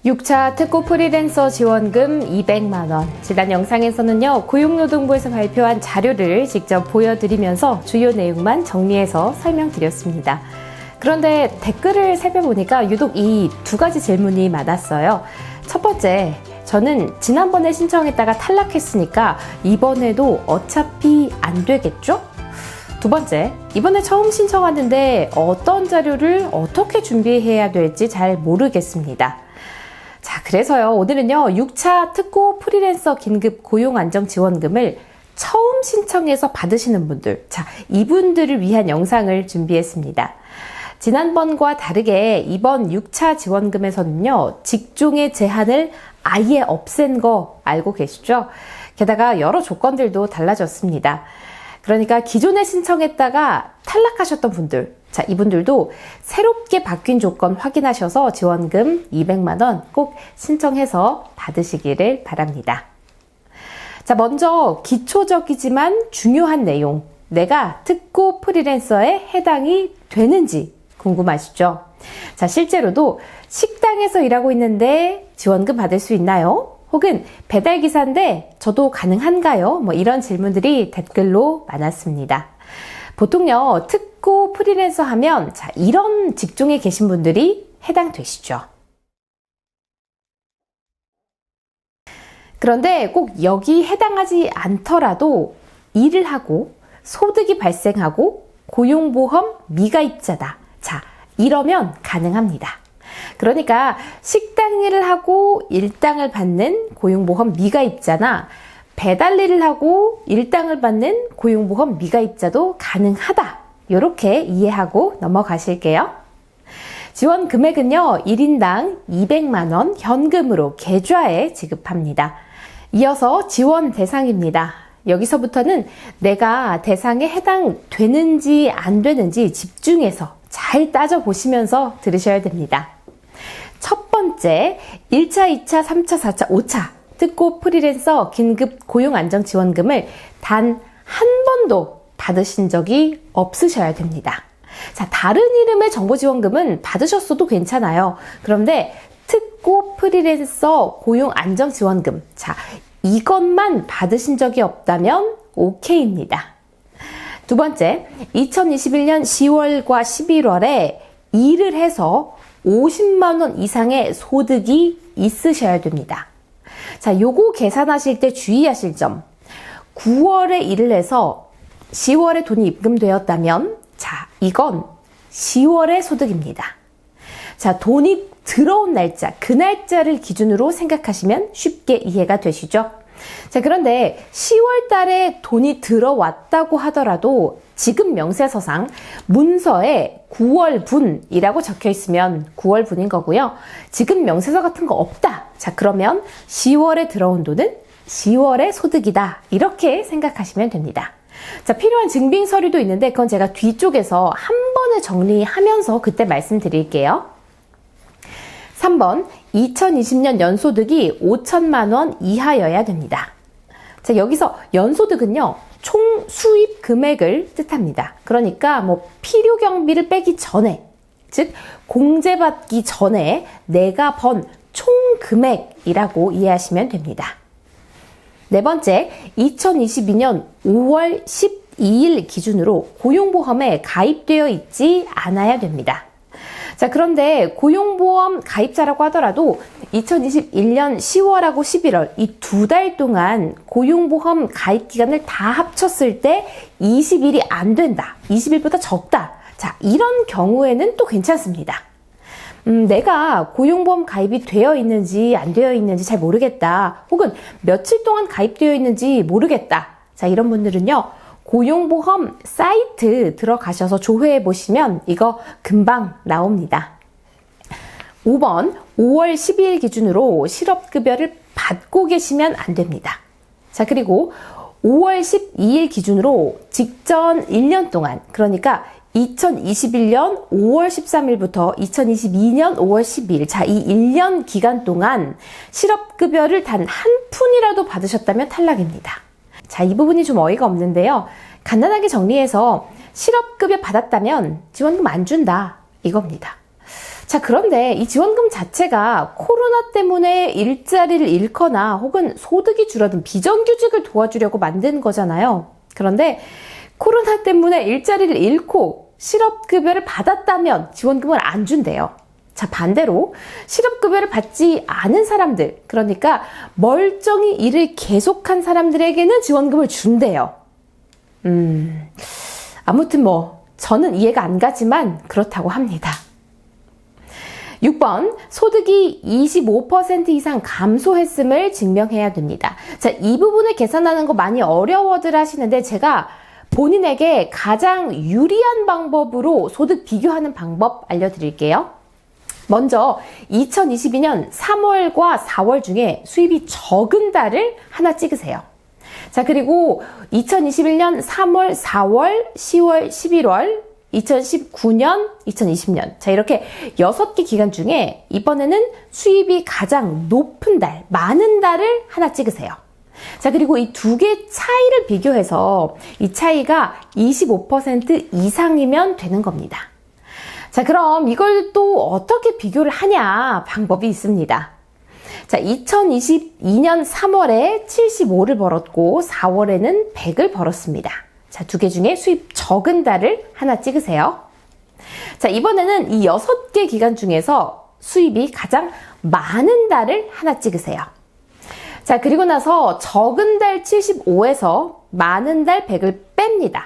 6차 특고 프리랜서 지원금 200만원. 지난 영상에서는요, 고용노동부에서 발표한 자료를 직접 보여드리면서 주요 내용만 정리해서 설명드렸습니다. 그런데 댓글을 살펴보니까 유독 이 두 가지 질문이 많았어요. 첫 번째, 저는 지난번에 신청했다가 탈락했으니까 이번에도 어차피 안 되겠죠? 두 번째, 이번에 처음 신청하는데 어떤 자료를 어떻게 준비해야 될지 잘 모르겠습니다. 자, 그래서요, 오늘은요, 6차 특고 프리랜서 긴급 고용안정지원금을 처음 신청해서 받으시는 분들, 자, 이분들을 위한 영상을 준비했습니다. 지난번과 다르게 이번 6차 지원금에서는요, 직종의 제한을 아예 없앤 거 알고 계시죠? 게다가 여러 조건들도 달라졌습니다. 그러니까 기존에 신청했다가 탈락하셨던 분들, 자, 이분들도 새롭게 바뀐 조건 확인하셔서 지원금 200만원 꼭 신청해서 받으시기를 바랍니다. 자, 먼저 기초적이지만 중요한 내용, 내가 특고 프리랜서에 해당이 되는지 궁금하시죠? 자, 실제로도 식당에서 일하고 있는데 지원금 받을 수 있나요? 혹은 배달기사인데 저도 가능한가요? 뭐 이런 질문들이 댓글로 많았습니다. 보통요, 특고 프리랜서 하면 자, 이런 직종에 계신 분들이 해당되시죠. 그런데 꼭 여기 해당하지 않더라도 일을 하고 소득이 발생하고 고용보험 미가입자다. 자, 이러면 가능합니다. 그러니까 식당 일을 하고 일당을 받는 고용보험 미가입자나 배달 일을 하고 일당을 받는 고용보험 미가입자도 가능하다. 이렇게 이해하고 넘어가실게요. 지원 금액은요, 1인당 200만원 현금으로 계좌에 지급합니다. 이어서 지원 대상입니다. 여기서부터는 내가 대상에 해당되는지 안 되는지 집중해서 잘 따져보시면서 들으셔야 됩니다. 첫 번째, 1차, 2차, 3차, 4차, 5차 특고 프리랜서 긴급 고용안정지원금을 단 한 번도 받으신 적이 없으셔야 됩니다. 자, 다른 이름의 정보지원금은 받으셨어도 괜찮아요. 그런데 특고 프리랜서 고용안정지원금, 자, 이것만 받으신 적이 없다면 오케이입니다. 두 번째, 2021년 10월과 11월에 일을 해서 50만원 이상의 소득이 있으셔야 됩니다. 자, 요거 계산하실 때 주의하실 점. 9월에 일을 해서 10월에 돈이 입금되었다면, 자, 이건 10월의 소득입니다. 자, 돈이 들어온 날짜, 그 날짜를 기준으로 생각하시면 쉽게 이해가 되시죠? 자, 그런데 10월 달에 돈이 들어왔다고 하더라도 지금 명세서상 문서에 9월분이라고 적혀 있으면 9월분인 거고요. 지금 명세서 같은 거 없다. 자, 그러면 10월에 들어온 돈은 10월의 소득이다. 이렇게 생각하시면 됩니다. 자, 필요한 증빙 서류도 있는데 그건 제가 뒤쪽에서 한 번에 정리하면서 그때 말씀드릴게요. 3번, 2020년 연소득이 5천만 원 이하여야 됩니다. 자, 여기서 연소득은요, 총 수입 금액을 뜻합니다. 그러니까 뭐 필요 경비를 빼기 전에, 즉 공제받기 전에 내가 번 총 금액이라고 이해하시면 됩니다. 네 번째, 2022년 5월 12일 기준으로 고용보험에 가입되어 있지 않아야 됩니다. 자, 그런데 고용보험 가입자라고 하더라도 2021년 10월하고 11월 이 두 달 동안 고용보험 가입 기간을 다 합쳤을 때 20일이 안 된다. 20일보다 적다. 자, 이런 경우에는 또 괜찮습니다. 내가 고용보험 가입이 되어 있는지 안 되어 있는지 잘 모르겠다. 혹은 며칠 동안 가입되어 있는지 모르겠다. 자, 이런 분들은요, 고용보험 사이트 들어가셔서 조회해 보시면 이거 금방 나옵니다. 5번, 5월 12일 기준으로 실업급여를 받고 계시면 안 됩니다. 자, 그리고 5월 12일 기준으로 직전 1년 동안, 그러니까 2021년 5월 13일부터 2022년 5월 12일, 자, 이 1년 기간 동안 실업급여를 단 한 푼이라도 받으셨다면 탈락입니다. 자, 이 부분이 좀 어이가 없는데요. 간단하게 정리해서 실업급여 받았다면 지원금 안 준다, 이겁니다. 자, 그런데 이 지원금 자체가 코로나 때문에 일자리를 잃거나 혹은 소득이 줄어든 비정규직을 도와주려고 만든 거잖아요. 그런데 코로나 때문에 일자리를 잃고 실업급여를 받았다면 지원금을 안 준대요. 자, 반대로 실업급여를 받지 않은 사람들, 그러니까 멀쩡히 일을 계속한 사람들에게는 지원금을 준대요. 아무튼 저는 이해가 안 가지만 그렇다고 합니다. 6번, 소득이 25% 이상 감소했음을 증명해야 됩니다. 자, 이 부분을 계산하는 거 많이 어려워들 하시는데 제가 본인에게 가장 유리한 방법으로 소득 비교하는 방법 알려드릴게요. 먼저 2022년 3월과 4월 중에 수입이 적은 달을 하나 찍으세요. 자, 그리고 2021년 3월, 4월, 10월, 11월, 2019년, 2020년. 자, 이렇게 6개 기간 중에 이번에는 수입이 가장 높은 달, 많은 달을 하나 찍으세요. 자, 그리고 이 두 개 차이를 비교해서 이 차이가 25% 이상이면 되는 겁니다. 자, 그럼 이걸 또 어떻게 비교를 하냐 방법이 있습니다. 자, 2022년 3월에 75를 벌었고 4월에는 100을 벌었습니다. 자, 두 개 중에 수입 적은 달을 하나 찍으세요. 자, 이번에는 이 6개 기간 중에서 수입이 가장 많은 달을 하나 찍으세요. 자, 그리고 나서 적은 달 75에서 많은 달 100을 뺍니다.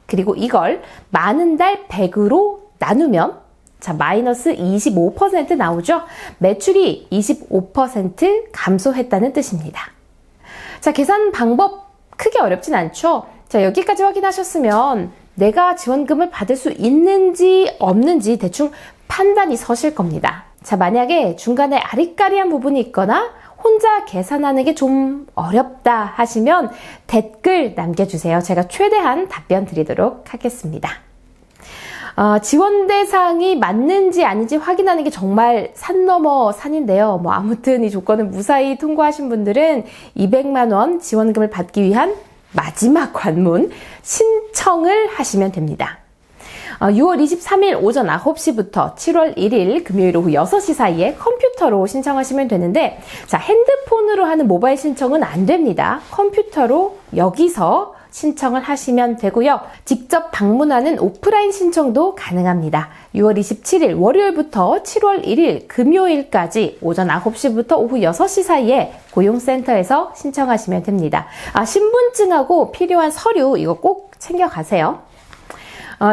그리고 이걸 많은 달 100으로 나누면 자, 마이너스 25% 나오죠? 매출이 25% 감소했다는 뜻입니다. 자, 계산 방법 크게 어렵진 않죠? 자, 여기까지 확인하셨으면 내가 지원금을 받을 수 있는지 없는지 대충 판단이 서실 겁니다. 자, 만약에 중간에 아리까리한 부분이 있거나 혼자 계산하는 게 좀 어렵다 하시면 댓글 남겨주세요. 제가 최대한 답변 드리도록 하겠습니다. 지원 대상이 맞는지 아닌지 확인하는 게 정말 산 넘어 산인데요. 아무튼 이 조건을 무사히 통과하신 분들은 200만 원 지원금을 받기 위한 마지막 관문 신청을 하시면 됩니다. 6월 23일 오전 9시부터 7월 1일 금요일 오후 6시 사이에 컴퓨터로 신청하시면 되는데 자, 핸드폰으로 하는 모바일 신청은 안 됩니다. 컴퓨터로 여기서 신청을 하시면 되고요. 직접 방문하는 오프라인 신청도 가능합니다. 6월 27일 월요일부터 7월 1일 금요일까지 오전 9시부터 오후 6시 사이에 고용센터에서 신청하시면 됩니다. 신분증하고 필요한 서류 이거 꼭 챙겨가세요.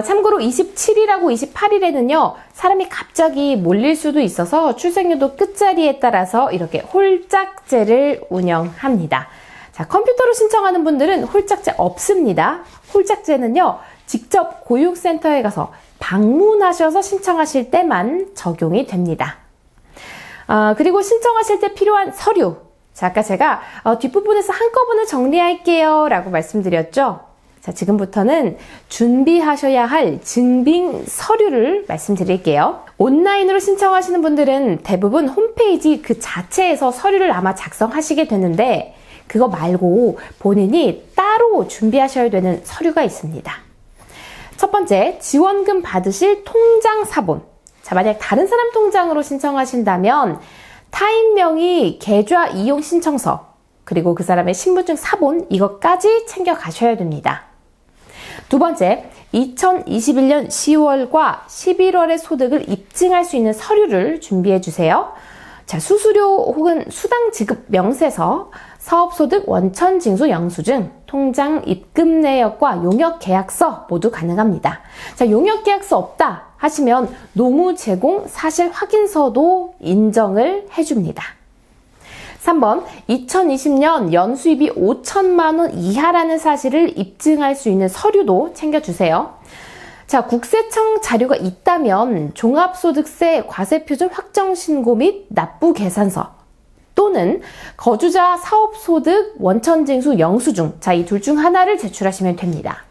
참고로 27일하고 28일에는요, 사람이 갑자기 몰릴 수도 있어서 출생률도 끝자리에 따라서 이렇게 홀짝제를 운영합니다. 자, 컴퓨터로 신청하는 분들은 홀짝제 없습니다. 홀짝제는요, 직접 고용센터에 가서 방문하셔서 신청하실 때만 적용이 됩니다. 그리고 신청하실 때 필요한 서류. 자, 아까 제가 뒷부분에서 한꺼번에 정리할게요 라고 말씀드렸죠. 자, 지금부터는 준비하셔야 할 증빙 서류를 말씀드릴게요. 온라인으로 신청하시는 분들은 대부분 홈페이지 그 자체에서 서류를 아마 작성하시게 되는데 그거 말고 본인이 따로 준비하셔야 되는 서류가 있습니다. 첫 번째, 지원금 받으실 통장 사본. 자, 만약 다른 사람 통장으로 신청하신다면 타인명의 계좌 이용 신청서 그리고 그 사람의 신분증 사본 이것까지 챙겨 가셔야 됩니다. 두 번째, 2021년 10월과 11월의 소득을 입증할 수 있는 서류를 준비해 주세요. 자, 수수료 혹은 수당 지급 명세서, 사업소득 원천 징수 영수증, 통장 입금 내역과 용역 계약서 모두 가능합니다. 자, 용역 계약서 없다 하시면 노무 제공 사실 확인서도 인정을 해줍니다. 3번, 2020년 연수입이 5천만 원 이하라는 사실을 입증할 수 있는 서류도 챙겨주세요. 자, 국세청 자료가 있다면 종합소득세 과세표준 확정신고 및 납부계산서 또는 거주자 사업소득 원천징수 영수증, 자, 이 둘 중 하나를 제출하시면 됩니다.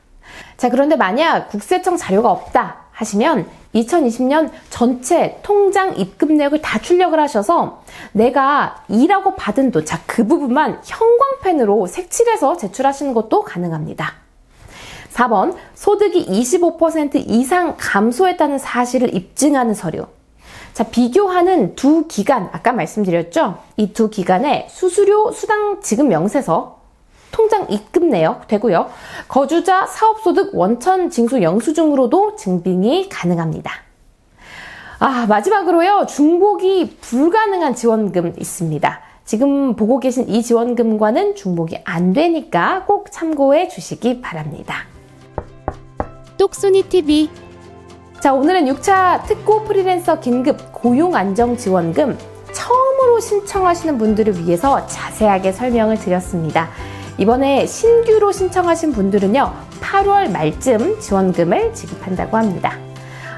자, 그런데 만약 국세청 자료가 없다 하시면 2020년 전체 통장 입금 내역을 다 출력을 하셔서 내가 일하고 받은 돈, 자, 그 부분만 형광펜으로 색칠해서 제출하시는 것도 가능합니다. 4번, 소득이 25% 이상 감소했다는 사실을 입증하는 서류. 자, 비교하는 두 기간, 아까 말씀드렸죠? 이 두 기간에 수수료, 수당 지급 명세서, 통장 입금 내역 되고요. 거주자 사업소득 원천 징수 영수증으로도 증빙이 가능합니다. 마지막으로요. 중복이 불가능한 지원금 있습니다. 지금 보고 계신 이 지원금과는 중복이 안 되니까 꼭 참고해 주시기 바랍니다. 똑순이TV. 자, 오늘은 6차 특고 프리랜서 긴급 고용안정지원금 처음으로 신청하시는 분들을 위해서 자세하게 설명을 드렸습니다. 이번에 신규로 신청하신 분들은요, 8월 말쯤 지원금을 지급한다고 합니다.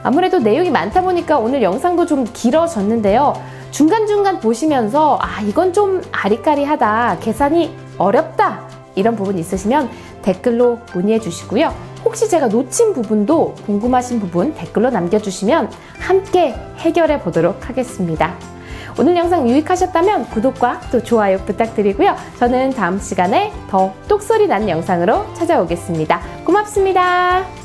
아무래도 내용이 많다 보니까 오늘 영상도 좀 길어졌는데요. 중간중간 보시면서 이건 좀 아리까리하다, 계산이 어렵다 이런 부분 있으시면 댓글로 문의해 주시고요. 혹시 제가 놓친 부분도 궁금하신 부분 댓글로 남겨주시면 함께 해결해 보도록 하겠습니다. 오늘 영상 유익하셨다면 구독과 또 좋아요 부탁드리고요. 저는 다음 시간에 더 똑소리 나는 영상으로 찾아오겠습니다. 고맙습니다.